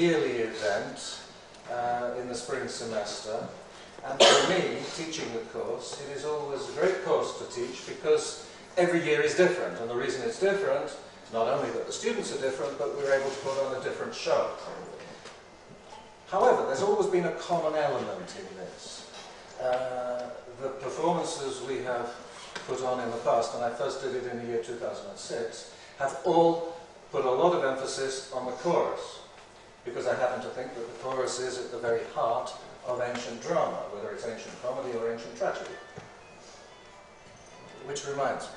yearly event in the spring semester. And for me, teaching the course, it is always a great course to teach because every year is different. And the reason it's different is not only that the students are different, but we're able to put on a different show. However, there's always been a common element in this. The performances we have put on in the past, and I first did it in the year 2006, have all put a lot of emphasis on the chorus, because I happen to think that the chorus is at the very heart of ancient drama, whether it's ancient comedy or ancient tragedy. Which reminds me.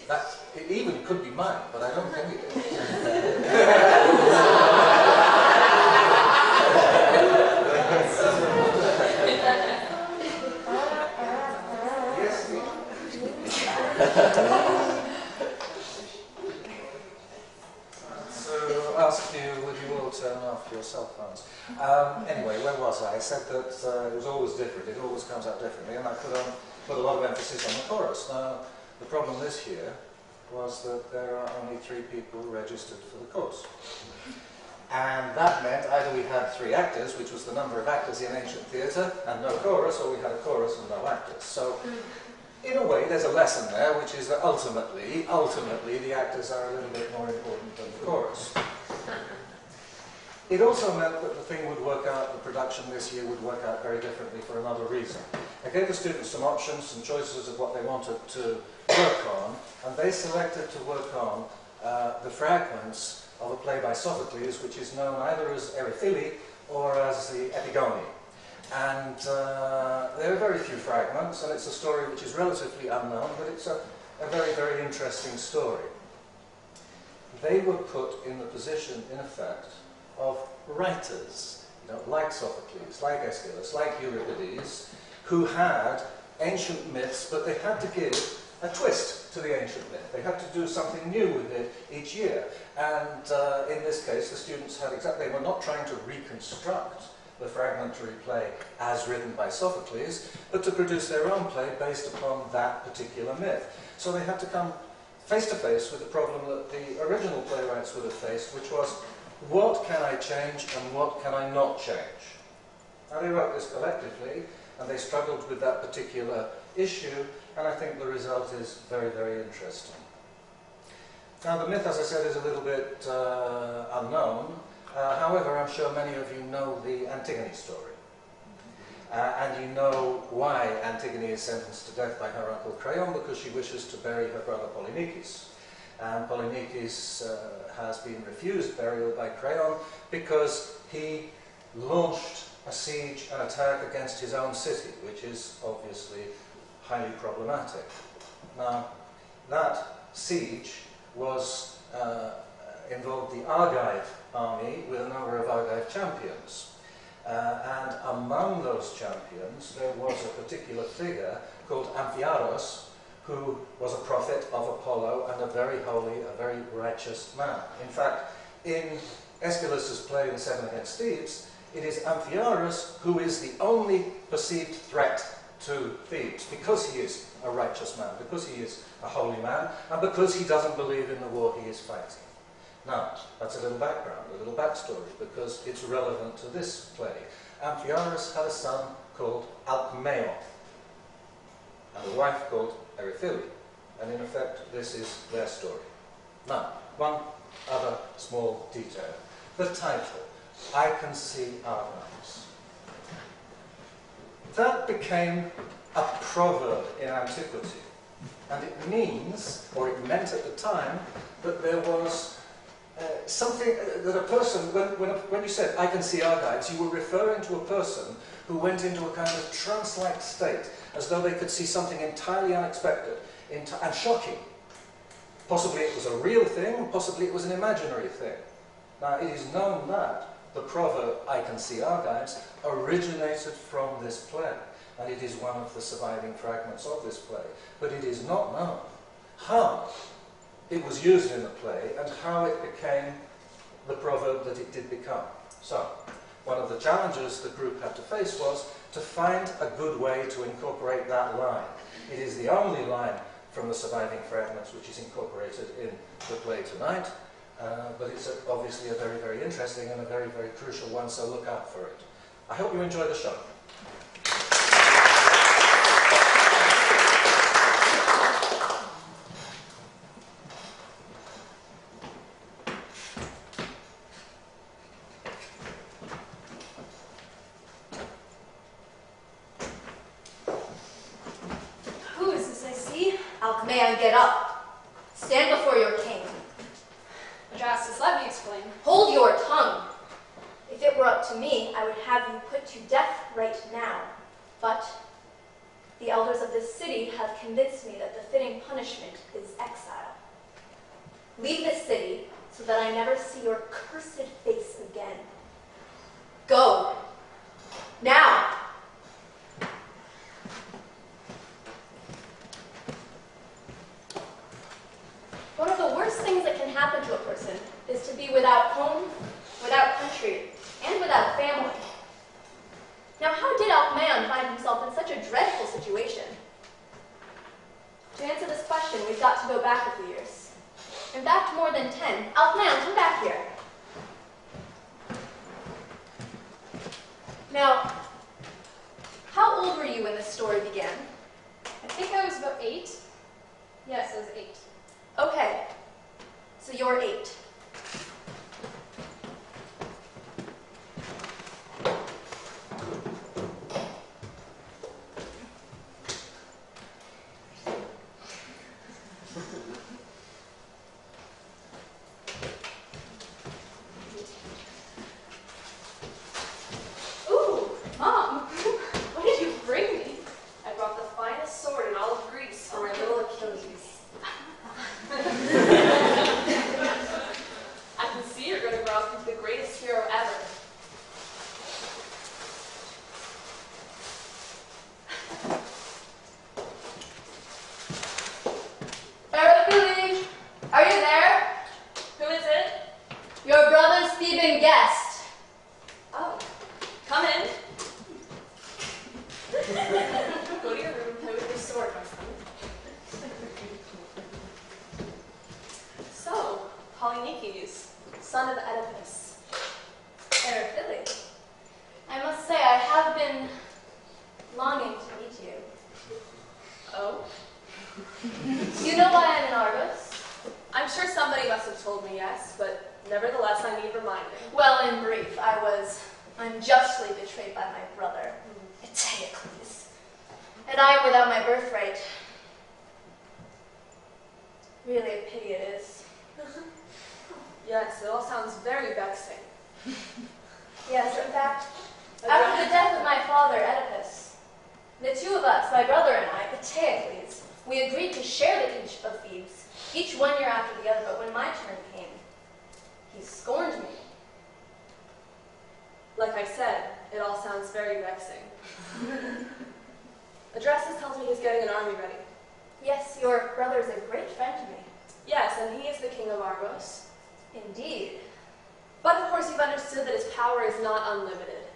That, it even could be mine, but I don't think it is. Yes, so I'll ask you, would you all turn off your cell phones? Anyway, where was I? I said that it was always different, it always comes out differently, and I put a lot of emphasis on the chorus. Now, the problem this year was that there are only 3 people registered for the course. And that meant either we had 3 actors, which was the number of actors in ancient theatre, and no chorus, or we had a chorus and no actors. So, in a way, there's a lesson there, which is that ultimately, the actors are a little bit more important than the chorus. It also meant that the thing would work out, the production this year would work out very differently for another reason. I gave the students some options, some choices of what they wanted to work on, and they selected to work on the fragments of a play by Sophocles, which is known either as Eryphili or as the Epigoni. And there are very few fragments, and it's a story which is relatively unknown, but it's a very, very interesting story. They were put in the position, in effect, of writers, like Sophocles, like Aeschylus, like Euripides, who had ancient myths, but they had to give a twist to the ancient myth. They had to do something new with it each year. And in this case, the students had they were not trying to reconstruct the fragmentary play as written by Sophocles, but to produce their own play based upon that particular myth. So they had to come face to face with the problem that the original playwrights would have faced, which was, what can I change and what can I not change? Now, they wrote this collectively, and they struggled with that particular issue, and I think the result is very, very interesting. Now, the myth, as I said, is a little bit unknown. However, I'm sure many of you know the Antigone story. And you know why Antigone is sentenced to death by her uncle Creon, because she wishes to bury her brother Polynices. And Polynices has been refused burial by Creon because he launched a siege, an attack against his own city, which is obviously highly problematic. Now, that siege was involved the Argive army with a number of Argive champions. And among those champions, there was a particular figure called Amphiaraus, who was a prophet of Apollo and a very holy, a very righteous man. In fact, in Aeschylus's play The Seven Against Thebes, it is Amphiaraus who is the only perceived threat to Thebes, because he is a righteous man, because he is a holy man, and because he doesn't believe in the war he is fighting. Now, that's a little background, a little backstory, because it's relevant to this play. Amphiaraus had a son called Alcmaeon, and a wife called Eryphili, and in effect, this is their story. Now, one other small detail. The title, I Can See Argives. That became a proverb in antiquity, and it means, or it meant at the time, that there was something that a person, when you said, I can see Argives, you were referring to a person who went into a kind of trance-like state, as though they could see something entirely unexpected and shocking. Possibly it was a real thing, possibly it was an imaginary thing. Now, it is known that the proverb, I can see Argives, originated from this play, and it is one of the surviving fragments of this play. But it is not known how it was used in the play and how it became the proverb that it did become. So, one of the challenges the group had to face was to find a good way to incorporate that line. It is the only line from the surviving fragments which is incorporated in the play tonight, but it's obviously a very, very interesting and a very, very crucial one, so look out for it. I hope you enjoy the show. Who is this I see? Alcmaeon, get up. Stand before your king. Justice, let me explain. Hold your tongue. If it were up to me, I would have you put to death right now. But the elders of this city have convinced me that the fitting punishment is exile. Leave this city so that I never see your cursed face again. Go. Now. One of the worst things that can happen to a person is to be without home, without country, and without family. Now, how did Alcmaeon find himself in such a dreadful situation? To answer this question, we've got to go back a few years. In fact, more than 10. Alcmaeon, come back here. Now, how old were you when this story began? I think I was about 8. Yes, I was 8. Okay, so you're 8. Ooh, Mom, what did you bring me? I brought the finest sword in all of Greece for my little Achilles. I can see you're going to grow up into the greatest hero ever. Argives, are you there? Who is it? Your brother's Theban guest. Oh, come in. Go to your room and play with your sword, my son. So, Polynices, son of Oedipus. Argives, I must say I have been longing to meet you. Oh? You know why I'm in Argos? I'm sure somebody must have told me yes, but nevertheless I need reminding. Well, in brief, I was unjustly betrayed by my brother, Eteocles. And I, without my birthright, really a pity it is. Yes, it all sounds very vexing. Yes, in fact, after the death of my father, Oedipus, the two of us, my brother and I, Eteocles, we agreed to share the kingship of Thebes, each 1 year after the other, but when my turn came, he scorned me. Like I said, it all sounds very vexing. Adrastus tells me he's getting an army ready. Yes, your brother's a great friend to me. Yes, and he is the king of Argos. Indeed. But of course you've understood that his power is not unlimited.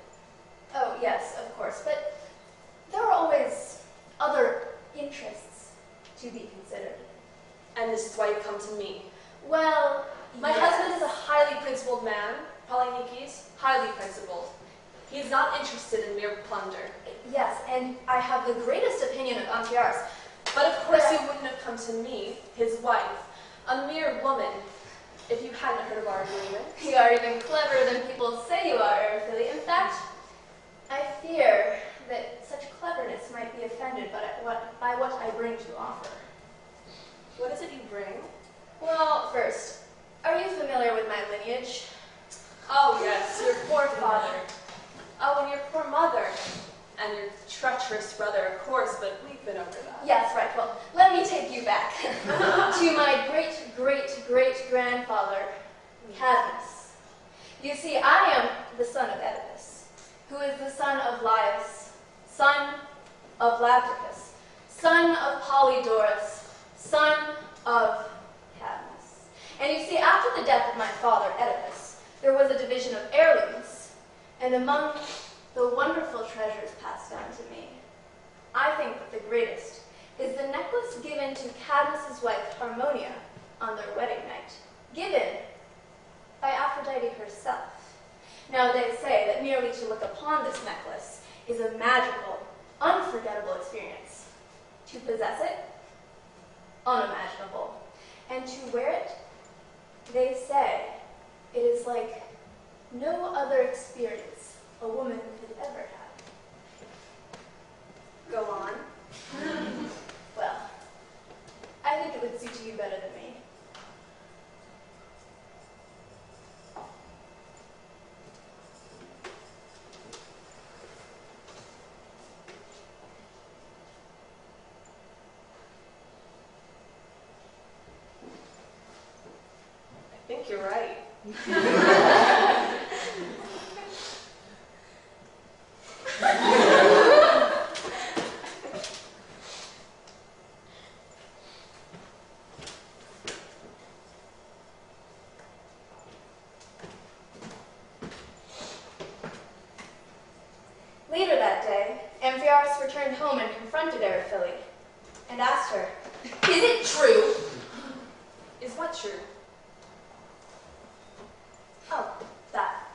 Oh, yes, of course, but there are always other interests to be considered. And this is why you come to me. Well, My husband is a highly principled man, Polynices, highly principled. He is not interested in mere plunder. Yes, and I have the greatest opinion of Antiaris. But of course you wouldn't have come to me, his wife, a mere woman, if you hadn't heard of our agreement. You are even cleverer than people say you are, Argives. In fact, I fear that such cleverness might be offended by what I bring to offer. What is it you bring? Well, first, are you familiar with my lineage? Oh yes, your poor father. Oh, and your poor mother. And your treacherous brother, of course, but we've been over that. Yes, right. Well, let me take you back to my great-great-great-grandfather, Cadmus. You see, I am the son of Oedipus, who is the son of Laius, son of Labdacus, son of Polydorus, son of Cadmus. And you see, after the death of my father, Oedipus, there was a division of heirlooms, and among the wonderful treasures passed down to me, I think that the greatest is the necklace given to Cadmus's wife, Harmonia, on their wedding night, given Now they say that merely to look upon this necklace is a magical, unforgettable experience. To possess it, unimaginable. And to wear it, they say, it is like no other experience a woman could ever have. Go on. Well, I think it would suit you better than me. I think you're right. Later that day, Amphiaraus returned home and confronted Argives and asked her, "Is it true?" Is what true? Oh, that.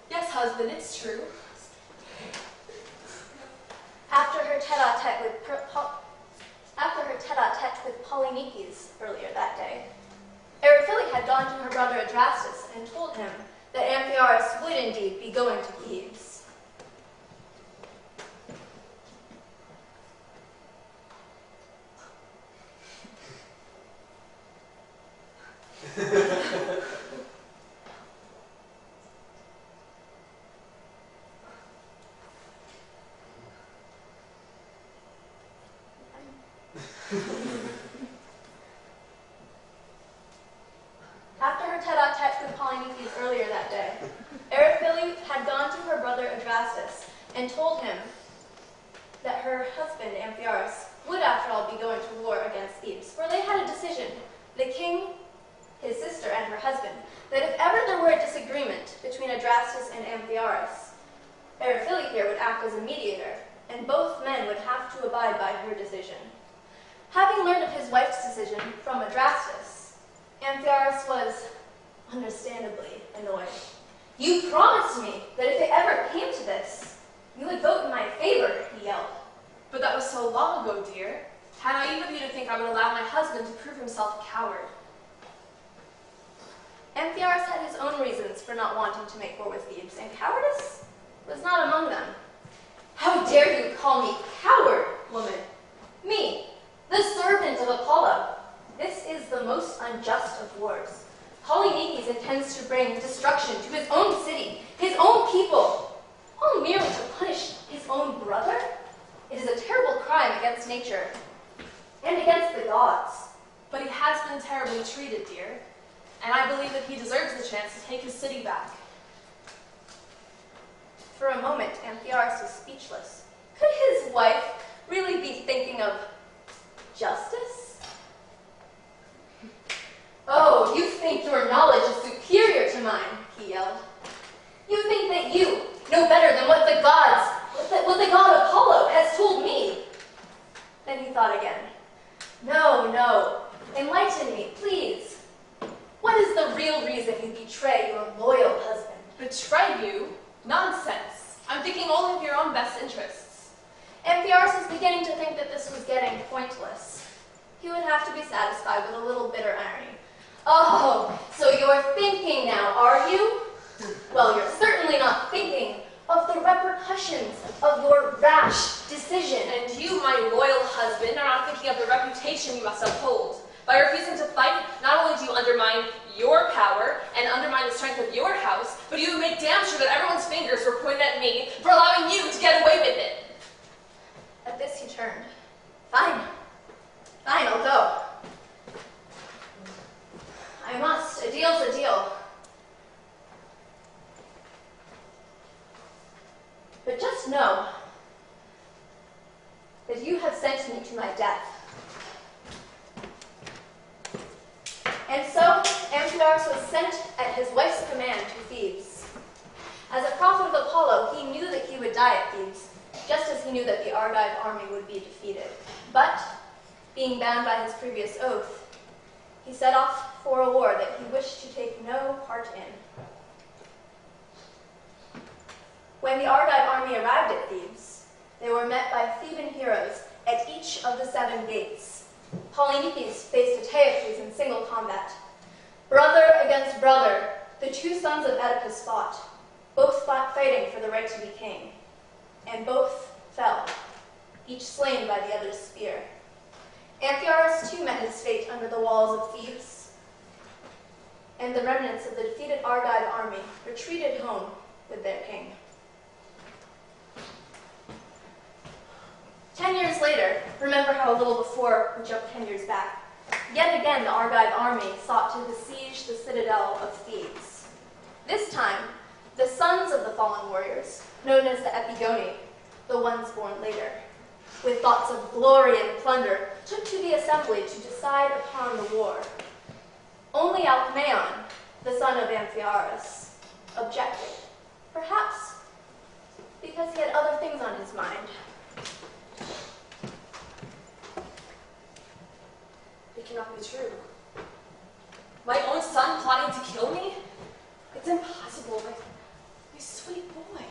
Yes, husband, it's true. After her tete-a-tete with Polynices earlier that day, Argives had gone to her brother Adrastus and told him that Amphiaraus would indeed be going to Thebes. After her tete-a-tete with Polynices earlier that day, Argives had gone to her brother Adrastus and told him that her husband Amphiaraus would after all be going to war against Thebes, for they had a decision, the king, his sister, and her husband, that if ever there were a disagreement between Adrastus and Amphiaraus, Argives here would act as a mediator, and both men would have to abide by her decision. Having learned of his wife's decision from Adrastus, Amphiaraus was understandably annoyed. "You promised me that if it ever came to this, you would vote in my favor," he yelled. But that was so long ago, dear. How naive of you to think I would allow my husband to prove himself a coward. Amphiaraus had his own reasons for not wanting to make war with Thebes, and cowardice was not among them. "How dare you call me coward, woman? Me, the servant of Apollo. This is the most unjust of wars. Polynices intends to bring destruction to his own city, his own people, all merely to punish his own brother? It is a terrible crime against nature and against the gods." But he has been terribly treated, dear. And I believe that he deserves the chance to take his city back. For a moment, Amphiaraus was speechless. Could his wife really be thinking of justice? "Oh, you think your knowledge is superior to mine," he yelled. "You think that you know better than what the gods, what the god Apollo has told me." Then he thought again. No, enlighten me, please. What is the real reason you betray your loyal husband?" Betray you? Nonsense. I'm thinking only of your own best interests. Amphiaraus was beginning to think that this was getting pointless. He would have to be satisfied with a little bitter irony. "Oh, so you're thinking now, are you? Well, you're certainly not thinking of the repercussions of your rash decision." And you, my loyal husband, are not thinking of the reputation you must uphold. By refusing to fight, not only do you undermine your power and undermine the strength of your house, but you make damn sure that everyone's fingers were pointed at me for allowing you to get away with it. At this he turned. Fine, I'll go. I must. A deal's a deal. But just know that you have sent me to my death. And so Amphiaraus was sent at his wife's command to Thebes. As a prophet of Apollo, he knew that he would die at Thebes, just as he knew that the Argive army would be defeated. But, being bound by his previous oath, he set off for a war that he wished to take no part in. When the Argive army arrived at Thebes, they were met by Theban heroes at each of the 7 gates. Polynices faced Eteocles in single combat. Brother against brother, the 2 sons of Oedipus fought, both fighting for the right to be king. And both fell, each slain by the other's spear. Amphiaraus too met his fate under the walls of Thebes, and the remnants of the defeated Argive army retreated home with their king. 10 years later, remember how a little before we jumped 10 years back, yet again the Argive army sought to besiege the citadel of Thebes. This time, the sons of the fallen warriors, known as the Epigoni, the ones born later, with thoughts of glory and plunder, took to the assembly to decide upon the war. Only Alcmaeon, the son of Amphiaraus, objected, perhaps because he had other things on his mind. It cannot be true. My own son plotting to kill me? It's impossible, my sweet boy.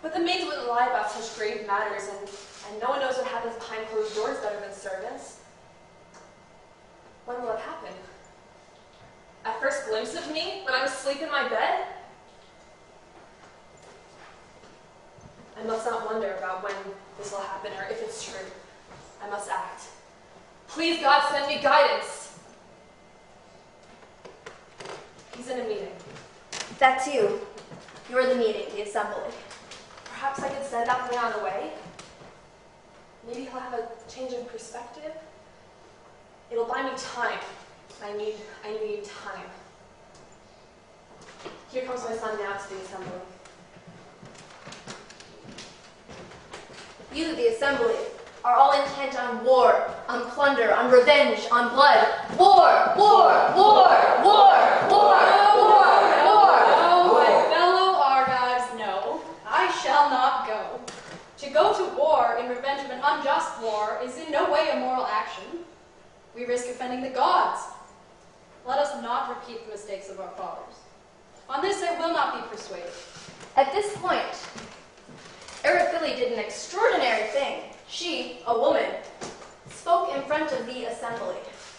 But the maids wouldn't lie about such grave matters, and no one knows what happens behind closed doors better than servants. When will it happen? At first glimpse of me, when I'm asleep in my bed? I must not wonder about when this will happen, or if it's true. I must act. Please, God, send me guidance. He's in a meeting. That's you. You're the meeting, the assembly. Perhaps I could send Alcmaeon away? Maybe he'll have a change in perspective? It'll buy me time. I need time. Here comes my son now to the assembly. You, the assembly, are all intent on war, on plunder, on revenge, on blood. War! War! War! War! War! War! War! Oh, my fellow Argives, no, I shall not go. To go to war in revenge of an unjust war is in no way a moral action. We risk offending the gods. Let us not repeat the mistakes of our fathers. On this I will not be persuaded. At this point, Argives did an extraordinary thing. She, a woman, spoke in front of the assembly.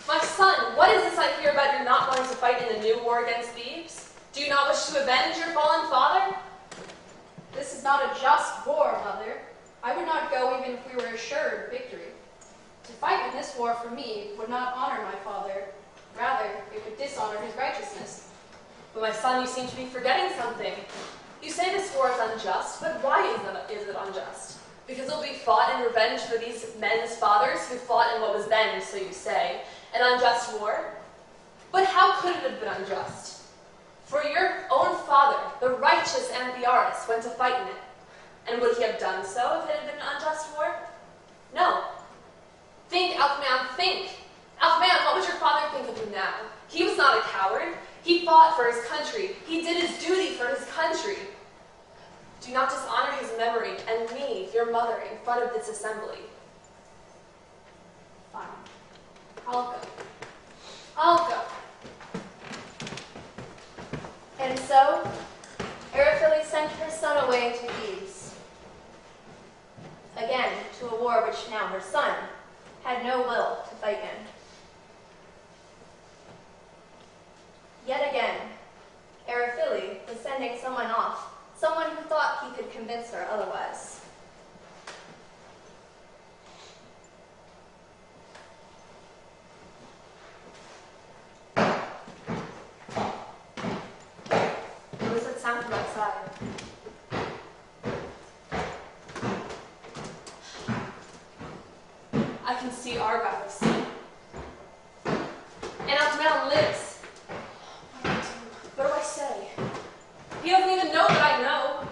My son, what is this I hear about your not wanting to fight in the new war against Thebes? Do you not wish to avenge your fallen father? This is not a just war, mother. I would not go even if we were assured victory. To fight in this war for me would not honor my father. Rather, it would dishonor his righteousness. But my son, you seem to be forgetting something. You say this war is unjust, but why is it unjust? Because it will be fought in revenge for these men's fathers who fought in what was then, so you say, an unjust war? But how could it have been unjust? For your own father, the righteous Amphiaraus, went to fight in it. And would he have done so if it had been an unjust war? No. Think, Alcmaeon, think. Alcmaeon, what would your father think of you now? He was not a coward. He fought for his country. He did his duty for his country. Do not dishonor his memory and me, your mother, in front of this assembly. Fine. I'll go. I'll go. And so, Argives sent her son away to Thebes. Again, to a war which now her son had no will to fight in. Yet again, Argives was sending someone off, someone who thought he could convince her otherwise. What does that sound from outside? I can see Argives. And Alcmaeon lives. What do I say? He doesn't even know that I know.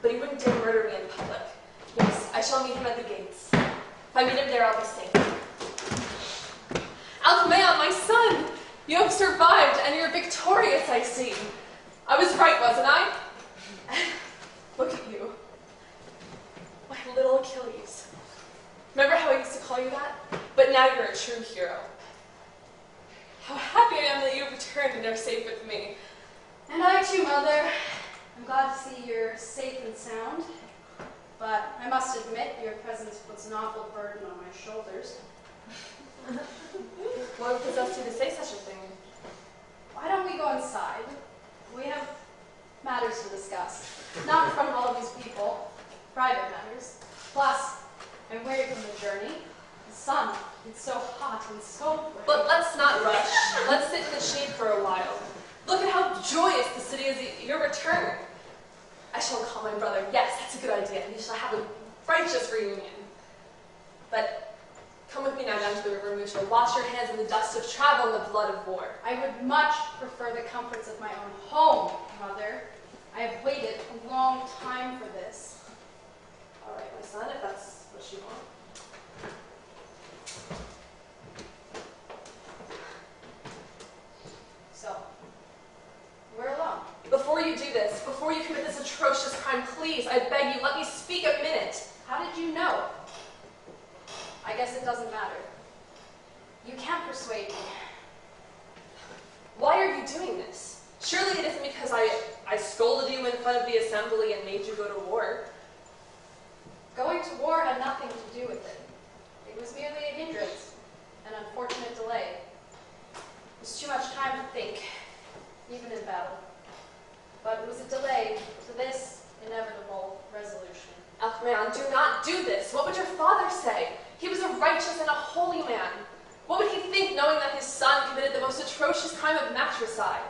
But he wouldn't dare murder me in public. Yes, I shall meet him at the gates. If I meet him there, I'll be safe. Alcmaeon, my son! You have survived, and you're victorious, I see. I was right, wasn't I? Look at you. My little Achilles. Remember how I used to call you that? But now you're a true hero. How happy I am that you have returned and are safe with me. And I too, Mother. I'm glad to see you're safe and sound. But I must admit, your presence puts an awful burden on my shoulders. What possessed you to say such a thing? Why don't we go inside? We have matters to discuss. Not in front of all of these people. Private matters. Plus, I'm weary from the journey. The sun, it's so hot and so bright. But let's not rush. Let's sit in the shade for a while. Look at how joyous the city is at your return. I shall call my brother. Yes, that's a good idea. We shall have a righteous reunion. But come with me now down to the river, and we shall wash your hands in the dust of travel and the blood of war. I would much prefer the comforts of my own home, Mother. I have waited a long time for this. All right, my son, if that's what you want. So, we're alone. Before you do this, before you commit this atrocious crime, please, I beg you, let me speak a minute. How did you know? I guess it doesn't matter. You can't persuade me. Why are you doing this? Surely it isn't because I scolded you in front of the assembly and made you go to war. Going to war had nothing to do with it. It was merely a hindrance, an unfortunate delay. It was too much time to think, even in battle. But it was a delay to this inevitable resolution. Alcmaeon, do not do this. What would your father say? He was a righteous and a holy man. What would he think knowing that his son committed the most atrocious crime of matricide?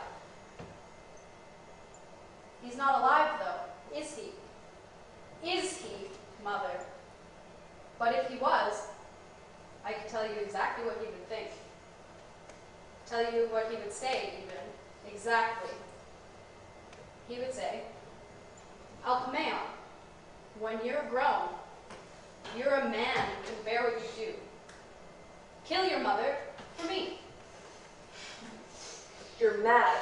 He's not alive, though, is he? Is he, Mother? But if he was, I could tell you exactly what he would think. Tell you what he would say, even. Exactly. He would say, Alcmaeon, when you're grown, you're a man who can bear what you do. Kill your mother for me. You're mad.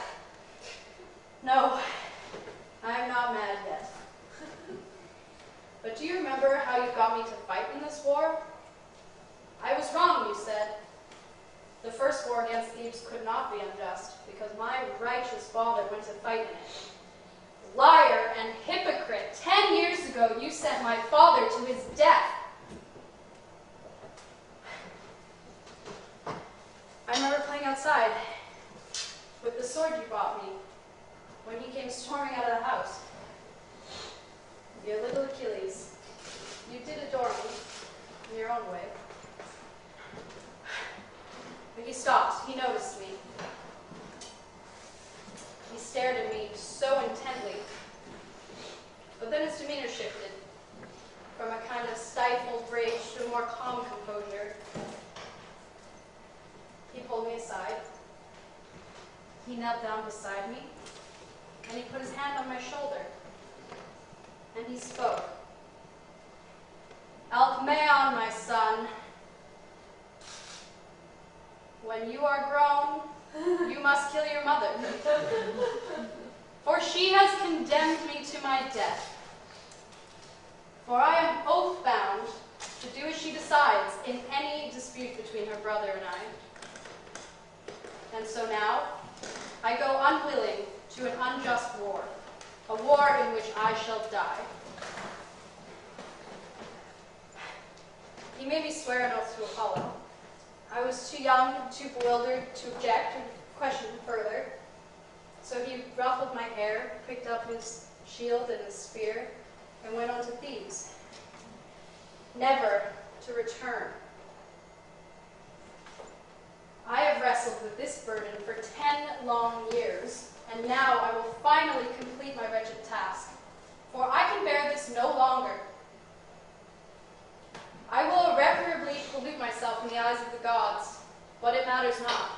No, I'm not mad yet. But do you remember how you got me to fight in this war? I was wrong, you said. The first war against Thebes could not be unjust, because my righteous father went to fight in it. Liar and hypocrite! 10 years ago you sent my father to his death. I remember playing outside with the sword you brought me when he came storming out of the house. Your little Achilles, you did adore me in your own way. But he stopped. He noticed me. He stared at me so intently. But then his demeanor shifted from a kind of stifled rage to a more calm composure. He pulled me aside. He knelt down beside me, and he put his hand on my shoulder. And he spoke. Alcmaeon, my son, when you are grown, you must kill your mother. For she has condemned me to my death. For I am oath-bound to do as she decides in any dispute between her brother and I. And so now, I go unwilling to an unjust war, a war in which I shall die. He made me swear an oath to Apollo. I was too young, too bewildered to object or question further. So he ruffled my hair, picked up his shield and his spear, and went on to Thebes, never to return. I have wrestled with this burden for 10 long years, and now I will finally complete my wretched task, for I can bear this no longer. I will irreparably pollute myself in the eyes of the gods, but it matters not,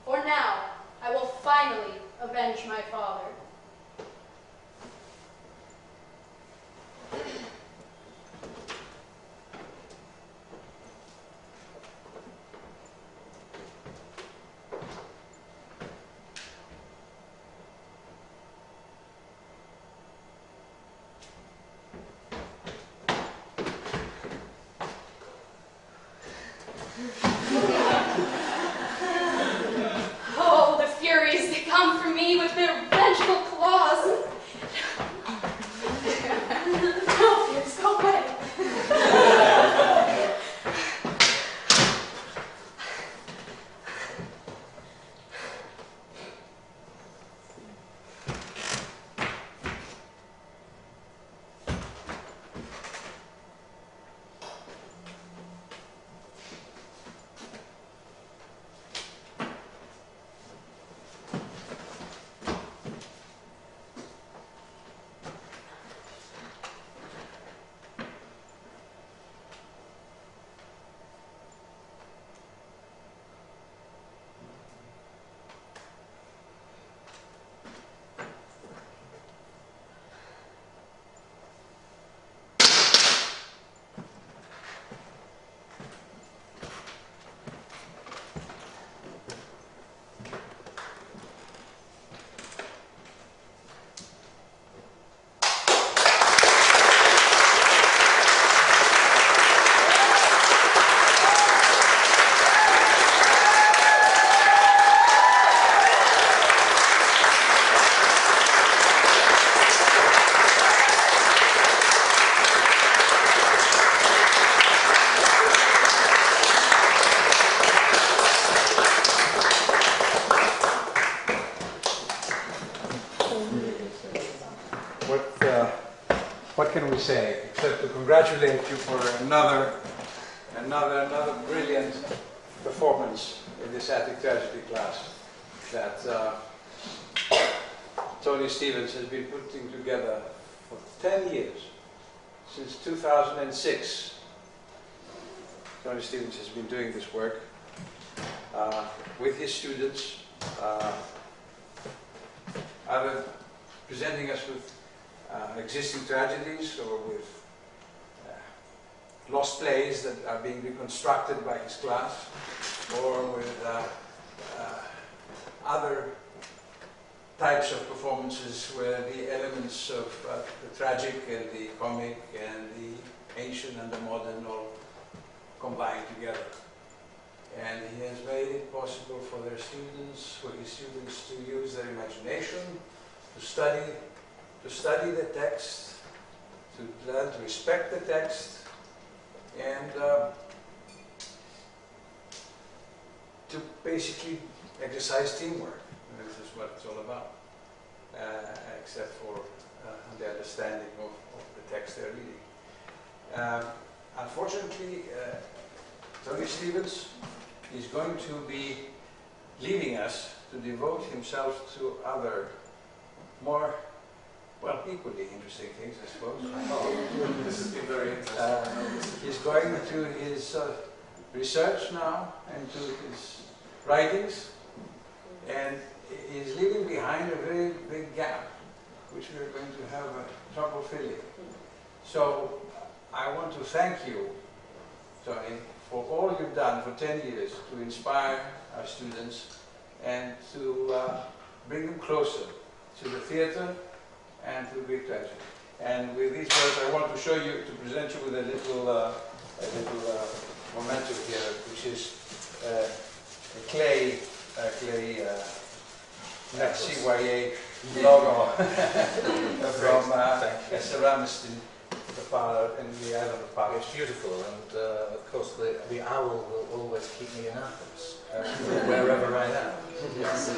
for now I will finally avenge my father. Oh, the Furies, they come for me with their vengeful can we say except to congratulate you for another brilliant performance in this Attic Tragedy class that Tony Stevens has been putting together for 10 years, since 2006. Tony Stevens has been doing this work with his students, either presenting us with existing tragedies or with lost plays that are being reconstructed by his class, or with other types of performances where the elements of the tragic and the comic and the ancient and the modern all combine together. And he has made it possible for their students, for his students, to use their imagination, to study the text, to learn to respect the text, and to basically exercise teamwork. And this is what it's all about, except for the understanding of the text they're reading. Unfortunately, Tony Stevens is going to be leaving us to devote himself to other, more, well, equally interesting things, I suppose. Oh, this has been very interesting. He's going to his research now and to his writings, and he's leaving behind a very big gap, which we're going to have trouble filling. So I want to thank you, Tony, for all you've done for 10 years to inspire our students and to bring them closer to the theatre and to Greek tragedy. And with these words, I want to show you, to present you with a little memento here, which is a clay CYA logo from a ceramist in the parlor in the island of Palos. It's beautiful, and of course the owl will always keep me in Athens, wherever I am. Yes.